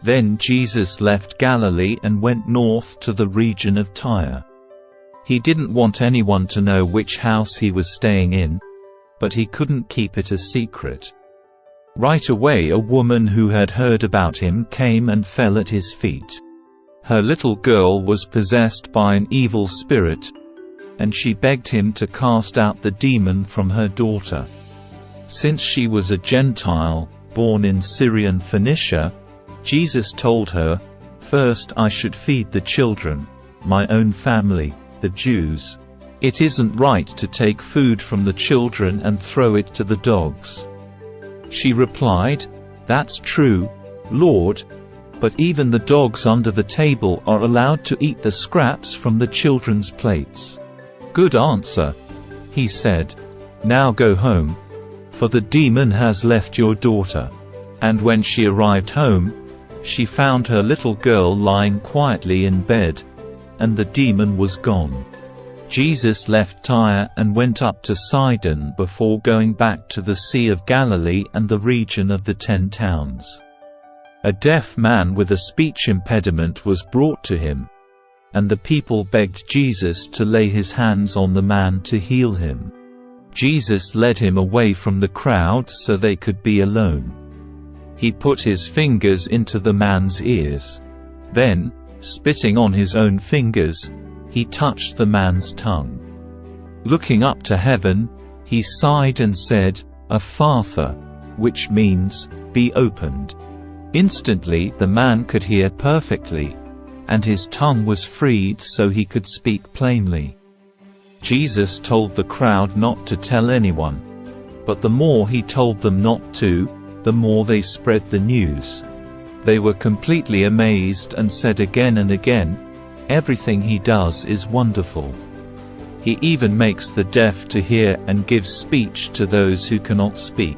Then Jesus left Galilee and went north to the region of Tyre. He didn't want anyone to know which house he was staying in, but he couldn't keep it a secret. Right away a woman who had heard about him came and fell at his feet. Her little girl was possessed by an evil spirit, and she begged him to cast out the demon from her daughter. Since she was a Gentile, born in Syrian Phoenicia, Jesus told her, "First I should feed the children, my own family, the Jews. It isn't right to take food from the children and throw it to the dogs." She replied, "That's true, Lord, but even the dogs under the table are allowed to eat the scraps from the children's plates." "Good answer," he said. "Now go home, for the demon has left your daughter." And when she arrived home, she found her little girl lying quietly in bed, and the demon was gone. Jesus left Tyre and went up to Sidon before going back to the Sea of Galilee and the region of the 10 towns. A deaf man with a speech impediment was brought to him, and the people begged Jesus to lay his hands on the man to heal him. Jesus led him away from the crowd so they could be alone. He put his fingers into the man's ears. Then, spitting on his own fingers, he touched the man's tongue. Looking up to heaven, he sighed and said, "Ephatha," which means, "Be opened." Instantly the man could hear perfectly, and his tongue was freed so he could speak plainly. Jesus told the crowd not to tell anyone, but the more he told them not to, the more they spread the news. They were completely amazed and said again and again, "Everything he does is wonderful. He even makes the deaf to hear and gives speech to those who cannot speak."